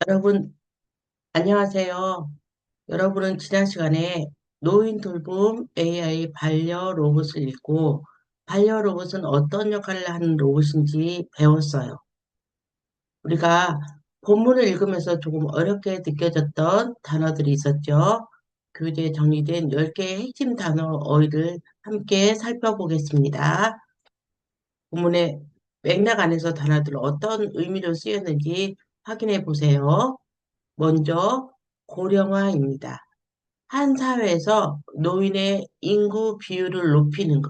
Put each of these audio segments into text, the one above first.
여러분, 안녕하세요. 여러분은 지난 시간에 노인 돌봄 AI 반려 로봇을 읽고 반려 로봇은 어떤 역할을 하는 로봇인지 배웠어요. 우리가 본문을 읽으면서 조금 어렵게 느껴졌던 단어들이 있었죠. 교재에 정리된 10개의 핵심 단어 어휘를 함께 살펴보겠습니다. 본문의 맥락 안에서 단어들 어떤 의미로 쓰였는지 확인해 보세요. 먼저 고령화입니다. 한 사회에서 노인의 인구 비율을 높이는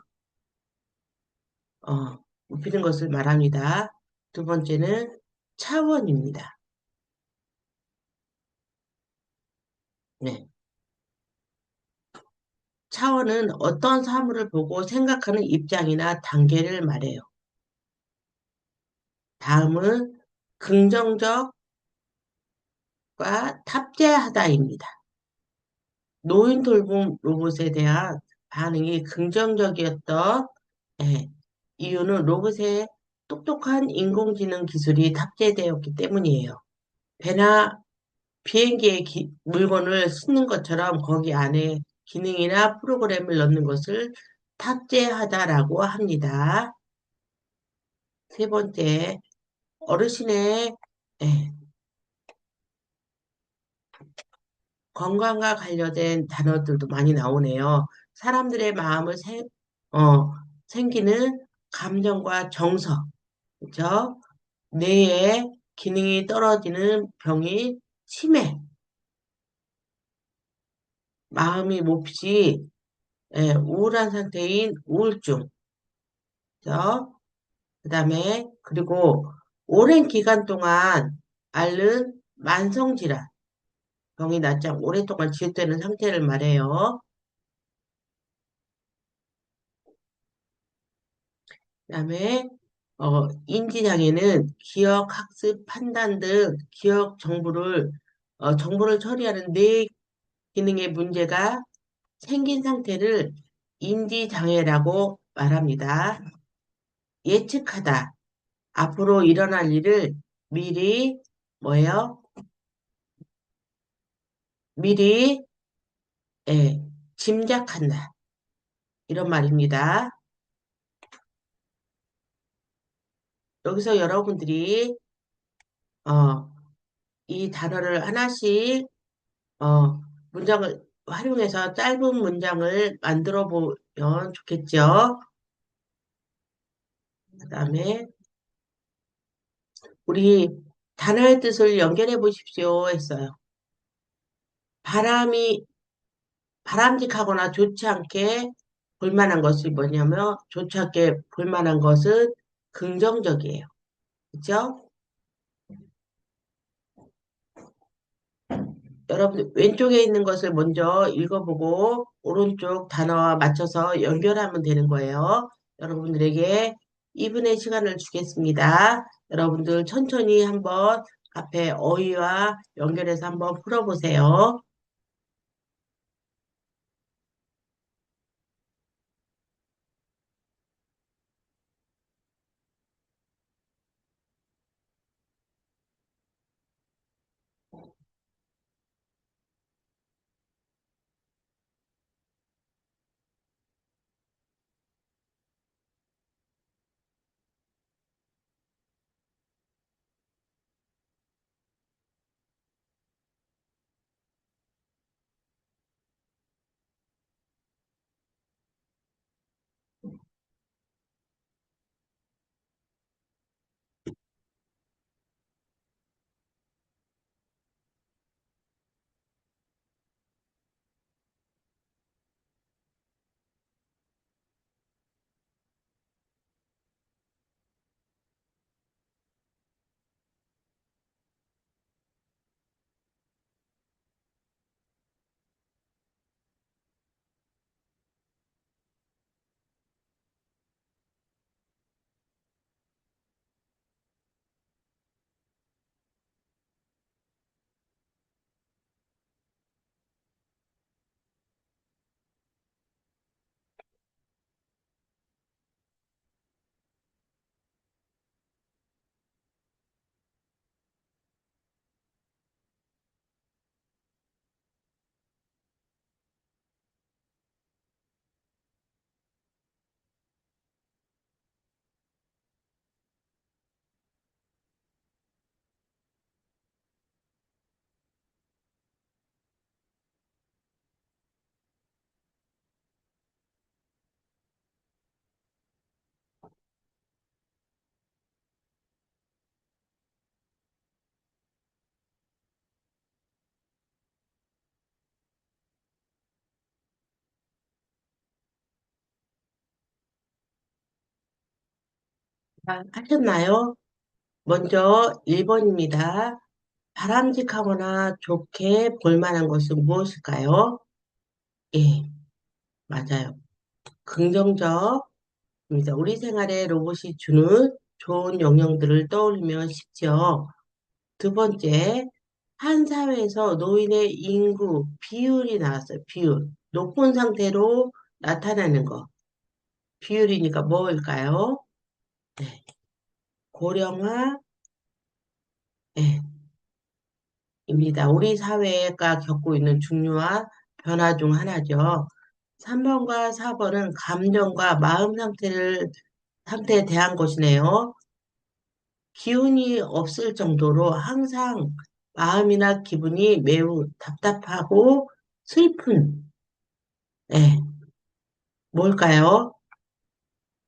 것을 말합니다. 두 번째는 차원입니다. 네. 차원은 어떤 사물을 보고 생각하는 입장이나 단계를 말해요. 다음은 긍정적과 탑재하다입니다. 노인 돌봄 로봇에 대한 반응이 긍정적이었던 예, 이유는 로봇에 똑똑한 인공지능 기술이 탑재되었기 때문이에요. 배나 비행기에 물건을 싣는 것처럼 거기 안에 기능이나 프로그램을 넣는 것을 탑재하다라고 합니다. 세 번째, 어르신의 예, 건강과 관련된 단어들도 많이 나오네요. 사람들의 마음을 어, 생기는 감정과 정서, 그죠? 뇌의 기능이 떨어지는 병이 치매, 마음이 몹시 우울한 상태인 우울증, 그죠? 그다음에 그리고 오랜 기간 동안 앓는 만성질환, 병이 낫지 않고 오랫동안 지속되는 상태를 말해요. 그다음에 인지장애는 기억, 학습, 판단 등 기억 정보를 처리하는 뇌 기능의 문제가 생긴 상태를 인지장애라고 말합니다. 예측하다. 앞으로 일어날 일을 미리 뭐예요? 미리 예, 짐작한다. 이런 말입니다. 여기서 여러분들이 어, 이 단어를 하나씩 문장을 활용해서 짧은 문장을 만들어 보면 좋겠죠. 그다음에 우리 단어의 뜻을 연결해 보십시오 했어요. 바람이 바람직하거나 좋지 않게 볼 만한 것이 뭐냐면 좋지 않게 볼 만한 것은 긍정적이에요. 그죠? 여러분 왼쪽에 있는 것을 먼저 읽어보고 오른쪽 단어와 맞춰서 연결하면 되는 거예요. 여러분들에게 2분의 시간을 주겠습니다. 여러분들 천천히 한번 앞에 어휘와 연결해서 한번 풀어보세요. 하셨나요? 먼저 1번입니다. 바람직하거나 좋게 볼 만한 것은 무엇일까요? 예, 맞아요. 긍정적입니다. 우리 생활에 로봇이 주는 좋은 영향들을 떠올리면 쉽죠. 두 번째, 한 사회에서 노인의 인구 비율이 나왔어요. 비율. 높은 상태로 나타나는 거. 비율이니까 뭐일까요? 네. 고령화, 예, 입니다. 우리 사회가 겪고 있는 중요한 변화 중 하나죠. 3번과 4번은 감정과 마음 상태에 대한 것이네요. 기운이 없을 정도로 항상 마음이나 기분이 매우 답답하고 슬픈, 네, 뭘까요?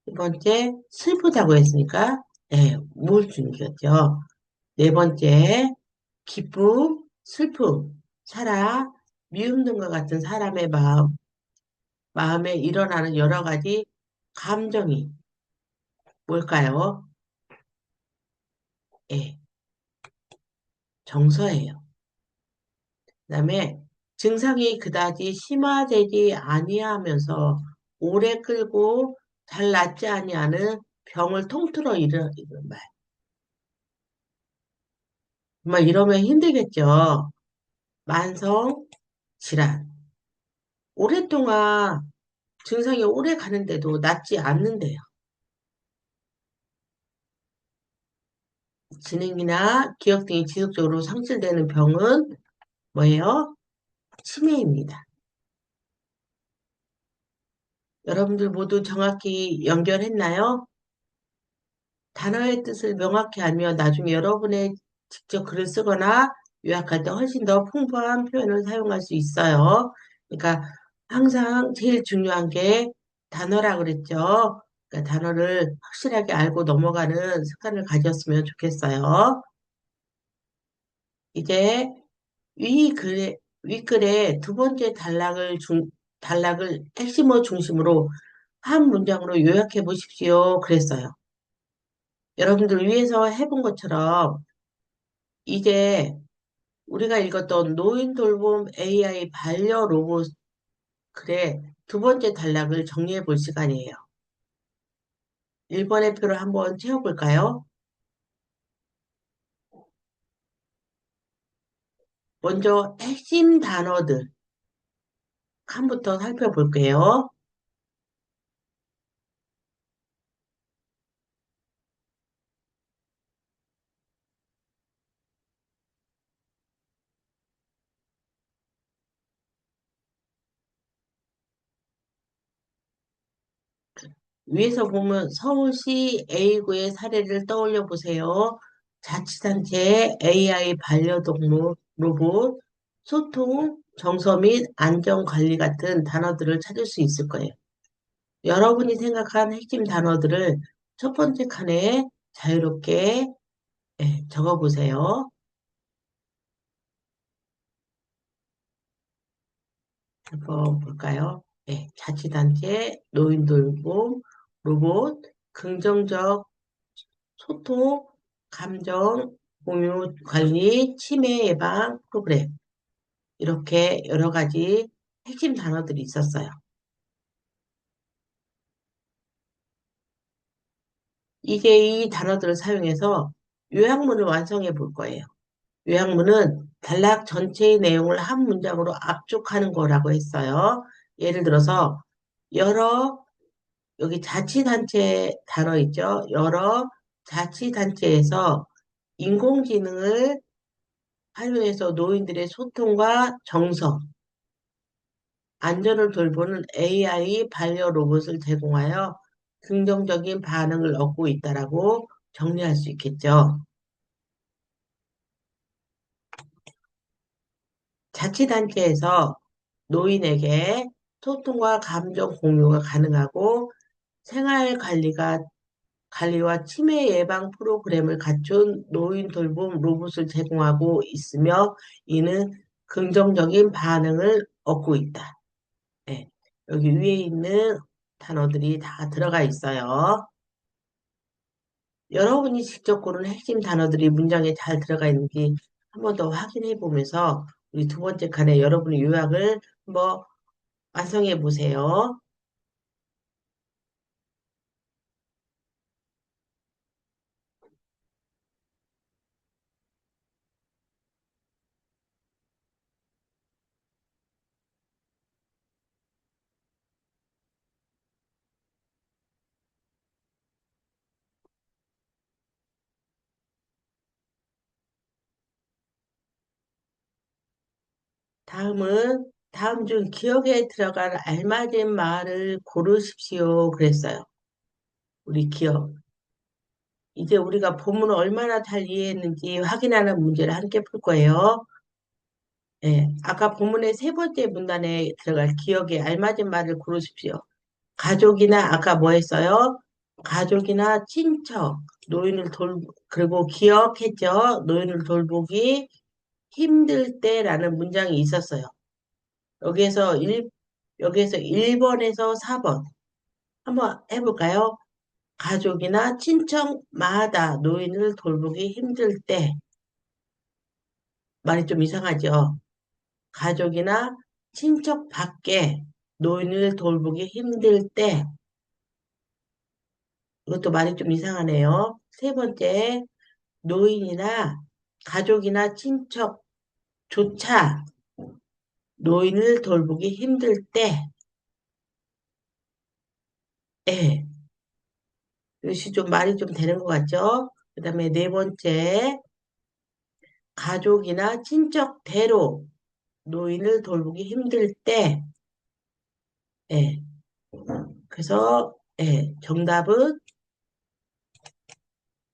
두 번째, 슬프다고 했으니까, 네, 우울증이겠죠. 네 번째, 기쁨, 슬픔, 사랑, 미움 등과 같은 사람의 마음에 일어나는 여러 가지 감정이 뭘까요? 예, 정서예요. 그다음에 증상이 그다지 심화되지 아니하면서 오래 끌고 잘 낫지 아니하는 병을 통틀어 이르는 말. 정말 이러면 힘들겠죠. 만성 질환. 오랫동안 증상이 오래 가는데도 낫지 않는데요. 지능이나 기억 등이 지속적으로 상실되는 병은 뭐예요? 치매입니다. 여러분들 모두 정확히 연결했나요? 단어의 뜻을 명확히 알면 나중에 여러분의 직접 글을 쓰거나 요약할 때 훨씬 더 풍부한 표현을 사용할 수 있어요. 그러니까 항상 제일 중요한 게 단어라 그랬죠. 그러니까 단어를 확실하게 알고 넘어가는 습관을 가졌으면 좋겠어요. 이제 윗글의 두 번째 단락을 핵심어 중심으로 한 문장으로 요약해 보십시오. 그랬어요. 여러분들 위에서 해본 것처럼 이제 우리가 읽었던 노인 돌봄 AI 반려 로봇 글의 두 번째 단락을 정리해 볼 시간이에요. 1번의 표를 한번 채워볼까요? 먼저 핵심 단어들 칸부터 살펴볼게요. 위에서 보면 서울시 A구의 사례를 떠올려 보세요. 자치단체 AI 반려동물 로봇, 소통, 정서 및 안전관리 같은 단어들을 찾을 수 있을 거예요. 여러분이 생각한 핵심 단어들을 첫 번째 칸에 자유롭게 적어보세요. 한번 볼까요? 네, 자치단체, 노인돌봄, 로봇, 긍정적 소통, 감정, 공유, 관리, 치매 예방 프로그램. 이렇게 여러 가지 핵심 단어들이 있었어요. 이제 이 단어들을 사용해서 요약문을 완성해 볼 거예요. 요약문은 단락 전체의 내용을 한 문장으로 압축하는 거라고 했어요. 예를 들어서 여러 여기 자치단체 단어 있죠. 여러 자치단체에서 인공지능을 활용해서 노인들의 소통과 정서, 안전을 돌보는 AI 반려 로봇을 제공하여 긍정적인 반응을 얻고 있다라고 정리할 수 있겠죠. 자치단체에서 노인에게 소통과 감정 공유가 가능하고 관리와 치매 예방 프로그램을 갖춘 노인 돌봄 로봇을 제공하고 있으며 이는 긍정적인 반응을 얻고 있다. 네, 여기 위에 있는 단어들이 다 들어가 있어요. 여러분이 직접 고른 핵심 단어들이 문장에 잘 들어가 있는지 한 번 더 확인해 보면서 우리 두 번째 칸에 여러분의 요약을 한번 완성해 보세요. 다음은 다음 중 기억에 들어갈 알맞은 말을 고르십시오. 그랬어요. 우리 기억. 이제 우리가 본문을 얼마나 잘 이해했는지 확인하는 문제를 함께 풀 거예요. 예, 아까 본문의 세 번째 문단에 들어갈 기억에 알맞은 말을 고르십시오. 가족이나 아까 뭐 했어요? 가족이나 친척, 그리고 기억했죠? 노인을 돌보기 힘들 때라는 문장이 있었어요. 여기에서 1번에서 4번 한번 해볼까요? 가족이나 친척마다 노인을 돌보기 힘들 때 말이 좀 이상하죠? 가족이나 친척 밖에 노인을 돌보기 힘들 때 이것도 말이 좀 이상하네요. 세 번째, 노인이나 가족이나 친척조차 노인을 돌보기 힘들 때, 예, 이것이 좀 말이 좀 되는 것 같죠? 그 다음에 네 번째, 가족이나 친척대로 노인을 돌보기 힘들 때, 예, 그래서, 예, 정답은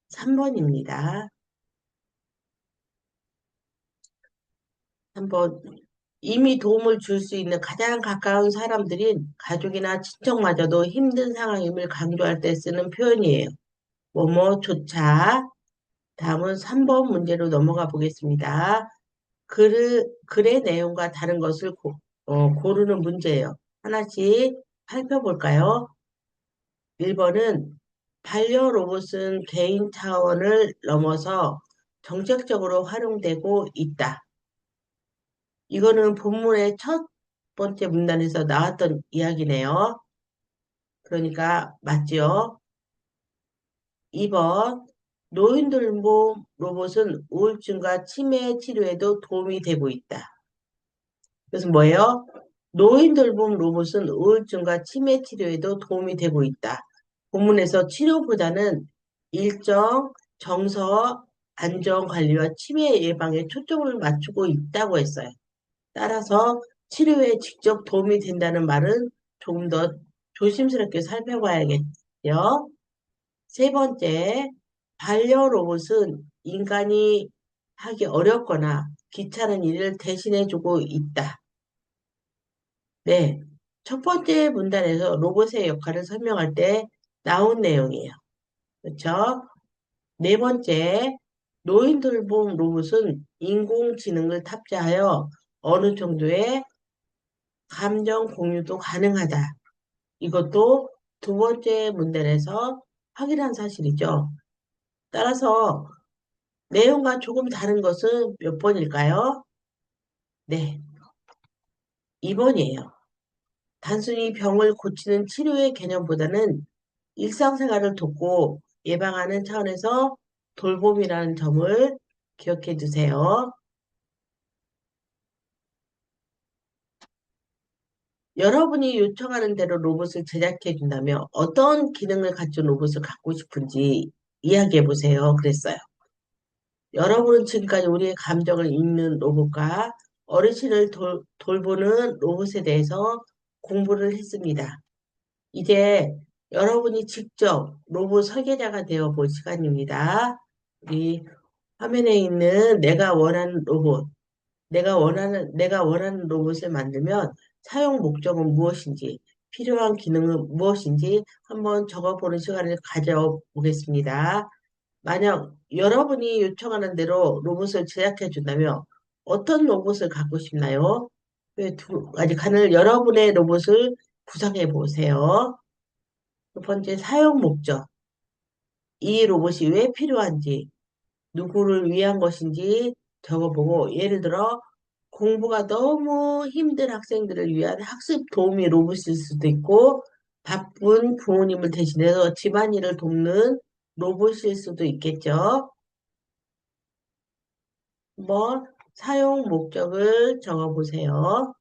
3번입니다. 3번. 이미 도움을 줄 수 있는 가장 가까운 사람들인 가족이나 친척마저도 힘든 상황임을 강조할 때 쓰는 표현이에요. 뭐뭐조차. 다음은 3번 문제로 넘어가 보겠습니다. 글의 내용과 다른 것을 고르는 문제예요. 하나씩 살펴볼까요? 1번은 반려로봇은 개인 차원을 넘어서 정책적으로 활용되고 있다. 이거는 본문의 첫 번째 문단에서 나왔던 이야기네요. 그러니까 맞죠? 2번 노인돌봄 로봇은 우울증과 치매 치료에도 도움이 되고 있다. 그래서 뭐예요? 노인돌봄 로봇은 우울증과 치매 치료에도 도움이 되고 있다. 본문에서 치료보다는 일정, 정서, 안정 관리와 치매 예방에 초점을 맞추고 있다고 했어요. 따라서 치료에 직접 도움이 된다는 말은 조금 더 조심스럽게 살펴봐야겠죠. 세 번째, 반려 로봇은 인간이 하기 어렵거나 귀찮은 일을 대신해주고 있다. 네. 첫 번째 문단에서 로봇의 역할을 설명할 때 나온 내용이에요. 그렇죠? 네 번째, 노인 돌봄 로봇은 인공지능을 탑재하여 어느 정도의 감정 공유도 가능하다. 이것도 두 번째 문단에서 확인한 사실이죠. 따라서 내용과 조금 다른 것은 몇 번일까요? 네, 2번이에요. 단순히 병을 고치는 치료의 개념보다는 일상생활을 돕고 예방하는 차원에서 돌봄이라는 점을 기억해 두세요. 여러분이 요청하는 대로 로봇을 제작해 준다면 어떤 기능을 갖춘 로봇을 갖고 싶은지 이야기해 보세요. 그랬어요. 여러분은 지금까지 우리의 감정을 읽는 로봇과 어르신을 돌보는 로봇에 대해서 공부를 했습니다. 이제 여러분이 직접 로봇 설계자가 되어 볼 시간입니다. 우리 화면에 있는 내가 원하는 로봇을 만들면 사용 목적은 무엇인지, 필요한 기능은 무엇인지 한번 적어보는 시간을 가져보겠습니다. 만약 여러분이 요청하는 대로 로봇을 제작해 준다면 어떤 로봇을 갖고 싶나요? 두 가지 칸을 여러분의 로봇을 구성해 보세요. 첫 번째 사용 목적. 이 로봇이 왜 필요한지, 누구를 위한 것인지 적어보고, 예를 들어, 공부가 너무 힘든 학생들을 위한 학습 도우미 로봇일 수도 있고, 바쁜 부모님을 대신해서 집안일을 돕는 로봇일 수도 있겠죠. 한번 사용 목적을 적어보세요.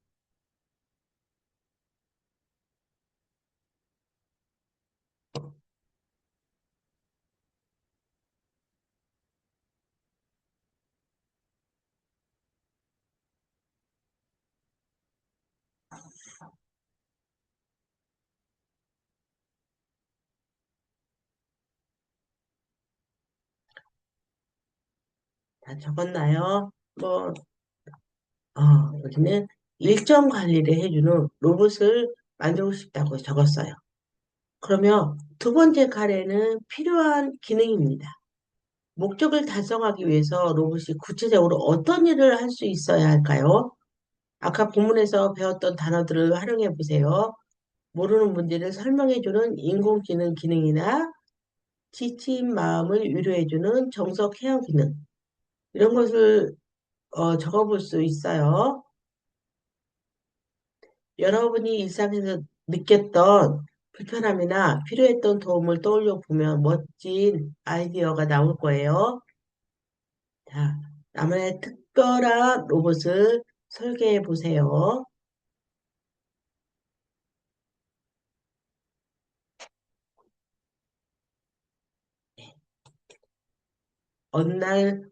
다 적었나요? 뭐, 여기는 일정 관리를 해주는 로봇을 만들고 싶다고 적었어요. 그러면 두 번째 카레는 필요한 기능입니다. 목적을 달성하기 위해서 로봇이 구체적으로 어떤 일을 할 수 있어야 할까요? 아까 본문에서 배웠던 단어들을 활용해 보세요. 모르는 문제를 설명해주는 인공지능 기능이나 지친 마음을 위로해주는 정석 케어 기능. 이런 것을 적어볼 수 있어요. 여러분이 일상에서 느꼈던 불편함이나 필요했던 도움을 떠올려 보면 멋진 아이디어가 나올 거예요. 자, 나만의 특별한 로봇을 설계해 보세요. 어느 날,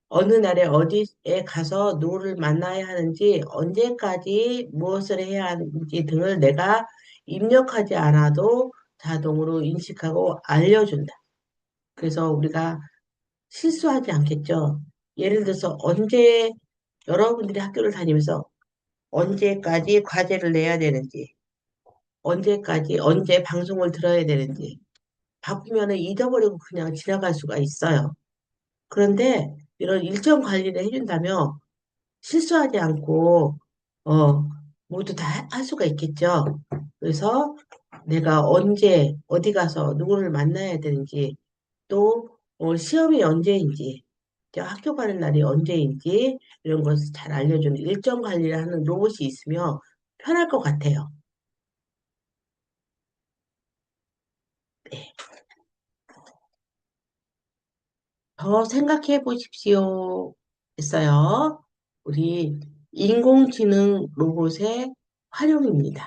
어느 날에 어디에 가서 누구를 만나야 하는지, 언제까지 무엇을 해야 하는지 등을 내가 입력하지 않아도 자동으로 인식하고 알려준다. 그래서 우리가 실수하지 않겠죠. 예를 들어서 여러분들이 학교를 다니면서 언제까지 과제를 내야 되는지, 언제 방송을 들어야 되는지, 바쁘면 잊어버리고 그냥 지나갈 수가 있어요. 그런데 이런 일정 관리를 해준다면 실수하지 않고, 어, 모두 다 할 수가 있겠죠. 그래서 내가 언제, 어디 가서 누구를 만나야 되는지, 또 시험이 언제인지, 저 학교 가는 날이 언제인지 이런 것을 잘 알려주는 일정 관리를 하는 로봇이 있으면 편할 것 같아요. 네. 더 생각해 보십시오. 했어요. 우리 인공지능 로봇의 활용입니다.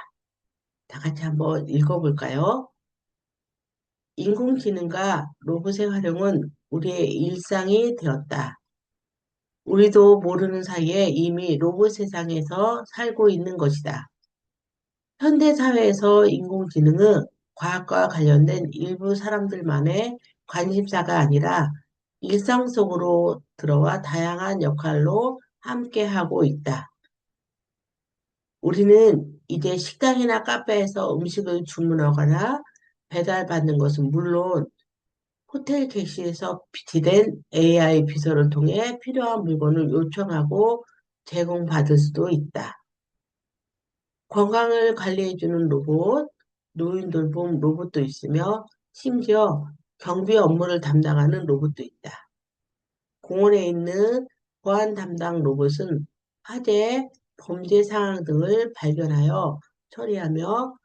다 같이 한번 읽어볼까요? 인공지능과 로봇의 활용은 우리의 일상이 되었다. 우리도 모르는 사이에 이미 로봇 세상에서 살고 있는 것이다. 현대 사회에서 인공지능은 과학과 관련된 일부 사람들만의 관심사가 아니라 일상 속으로 들어와 다양한 역할로 함께하고 있다. 우리는 이제 식당이나 카페에서 음식을 주문하거나 배달받는 것은 물론 호텔 객실에서 비치된 AI 비서를 통해 필요한 물건을 요청하고 제공받을 수도 있다. 건강을 관리해주는 로봇, 노인 돌봄 로봇도 있으며 심지어 경비 업무를 담당하는 로봇도 있다. 공원에 있는 보안 담당 로봇은 화재, 범죄 상황 등을 발견하여 처리하며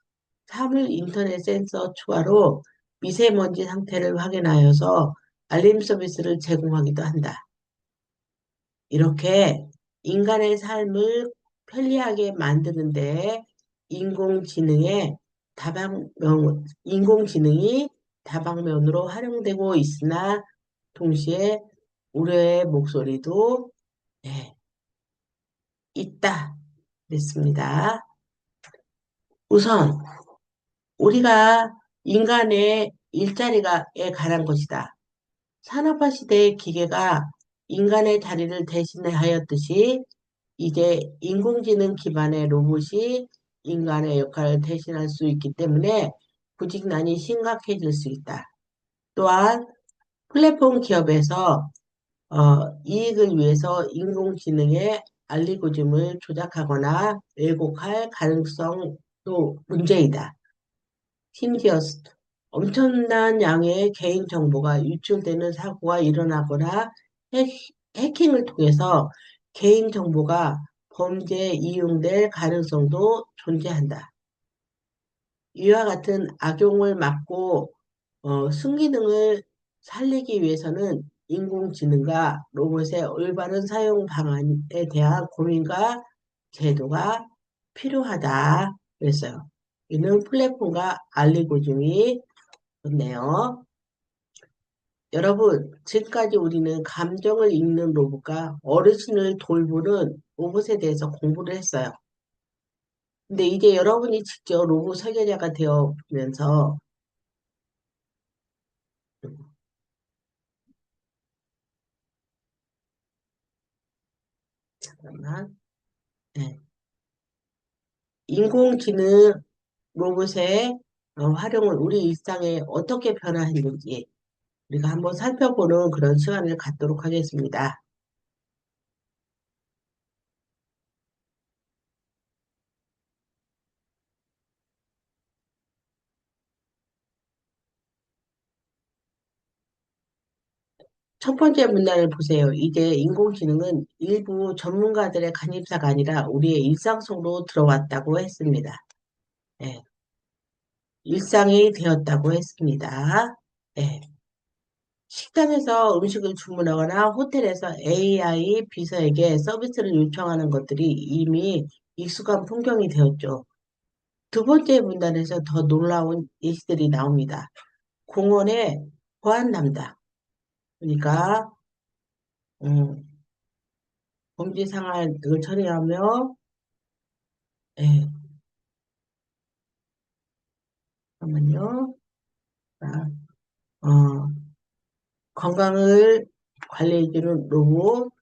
사물 인터넷 센서 추가로 미세먼지 상태를 확인하여서 알림 서비스를 제공하기도 한다. 이렇게 인간의 삶을 편리하게 만드는데 인공지능의 인공지능이 다방면으로 활용되고 있으나 동시에 우려의 목소리도 네, 있다. 그랬습니다. 우선 우리가 인간의 일자리가에 관한 것이다. 산업화 시대의 기계가 인간의 자리를 대신하였듯이 이제 인공지능 기반의 로봇이 인간의 역할을 대신할 수 있기 때문에 부직난이 심각해질 수 있다. 또한 플랫폼 기업에서 이익을 위해서 인공지능의 알고리즘을 조작하거나 왜곡할 가능성도 문제이다. 심지어 엄청난 양의 개인정보가 유출되는 사고가 일어나거나 해, 해킹을 통해서 개인정보가 범죄에 이용될 가능성도 존재한다. 이와 같은 악용을 막고 순기능을 살리기 위해서는 인공지능과 로봇의 올바른 사용 방안에 대한 고민과 제도가 필요하다. 그랬어요. 이는 플랫폼과 알고리즘이 좋네요. 여러분, 지금까지 우리는 감정을 읽는 로봇과 어르신을 돌보는 로봇에 대해서 공부를 했어요. 근데 이제 여러분이 직접 로봇 설계자가 되어 보면서, 잠깐만, 네. 인공지능 로봇의 활용을 우리 일상에 어떻게 변화했는지 우리가 한번 살펴보는 그런 시간을 갖도록 하겠습니다. 첫 번째 문단을 보세요. 이제 인공지능은 일부 전문가들의 간입사가 아니라 우리의 일상 속으로 들어왔다고 했습니다. 예, 일상이 되었다고 했습니다. 예, 식당에서 음식을 주문하거나 호텔에서 AI 비서에게 서비스를 요청하는 것들이 이미 익숙한 풍경이 되었죠. 두 번째 문단에서 더 놀라운 예시들이 나옵니다. 공원의 보안 담당. 그러니까 음, 범죄 상황을 처리하며 예, 잠깐만요. 자, 어, 건강을 관리해주는 로봇,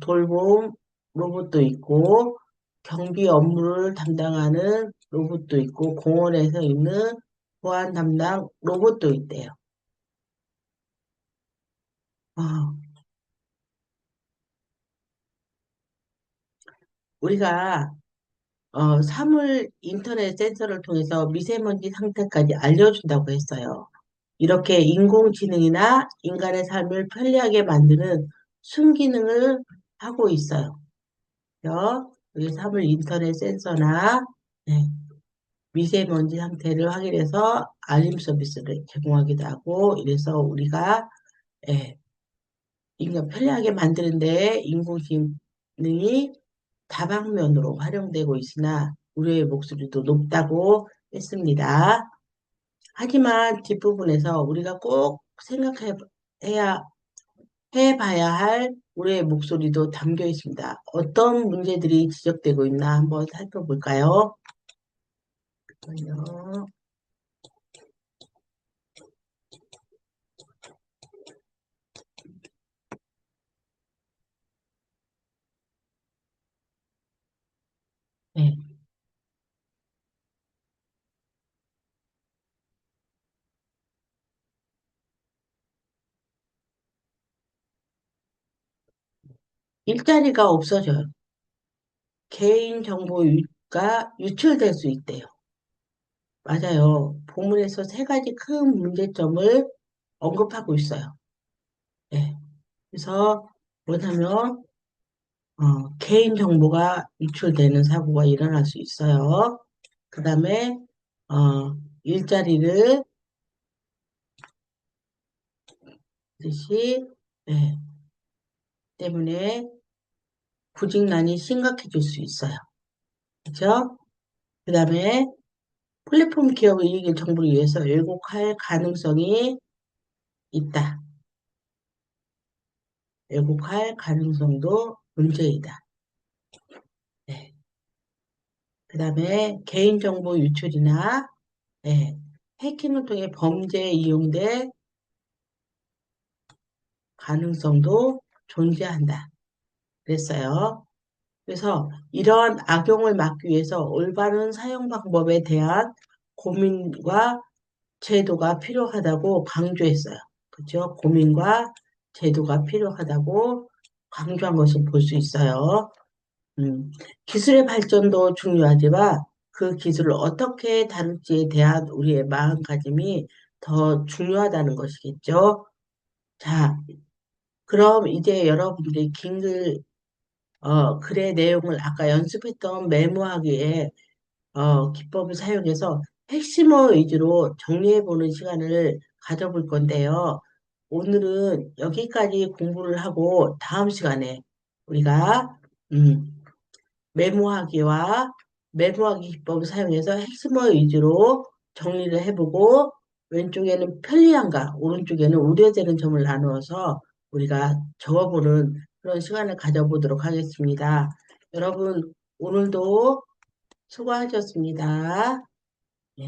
돌봄 로봇도 있고 경비 업무를 담당하는 로봇도 있고 공원에서 있는 보안 담당 로봇도 있대요. 어, 우리가 사물 인터넷 센서를 통해서 미세먼지 상태까지 알려준다고 했어요. 이렇게 인공지능이나 인간의 삶을 편리하게 만드는 순기능을 하고 있어요. 여기 사물 인터넷 센서나 네, 미세먼지 상태를 확인해서 알림 서비스를 제공하기도 하고 이래서 우리가 예, 인간 편리하게 만드는데 인공지능이 다방면으로 활용되고 있으나 우리의 목소리도 높다고 했습니다. 하지만 뒷부분에서 우리가 꼭 생각해야 해봐야 할 우리의 목소리도 담겨 있습니다. 어떤 문제들이 지적되고 있나 한번 살펴볼까요? 잠깐만요. 네. 일자리가 없어져요. 개인정보가 유출될 수 있대요. 맞아요. 본문에서 세 가지 큰 문제점을 언급하고 있어요. 네. 그래서 뭐냐면 개인정보가 유출되는 사고가 일어날 수 있어요. 그 다음에 일자리를 뜻이 네, 때문에 구직난이 심각해질 수 있어요. 그렇죠? 그 다음에 플랫폼 기업의 이익을 정부를 위해서 왜곡할 가능성이 있다. 왜곡할 가능성도 문제이다. 네. 그 다음에 개인정보 유출이나 네, 해킹을 통해 범죄에 이용될 가능성도 존재한다. 그랬어요. 그래서 이러한 악용을 막기 위해서 올바른 사용 방법에 대한 고민과 제도가 필요하다고 강조했어요. 그죠? 고민과 제도가 필요하다고 강조한 것을 볼 수 있어요. 음, 기술의 발전도 중요하지만 그 기술을 어떻게 다룰지에 대한 우리의 마음가짐이 더 중요하다는 것이겠죠. 자, 그럼 이제 여러분들이 글의 내용을 아까 연습했던 메모하기에 기법을 사용해서 핵심어 위주로 정리해보는 시간을 가져볼 건데요. 오늘은 여기까지 공부를 하고 다음 시간에 우리가 음, 메모하기와 메모하기 기법을 사용해서 핵심어 위주로 정리를 해보고 왼쪽에는 편리함과 오른쪽에는 우려되는 점을 나누어서 우리가 적어보는 그런 시간을 가져보도록 하겠습니다. 여러분 오늘도 수고하셨습니다. 네.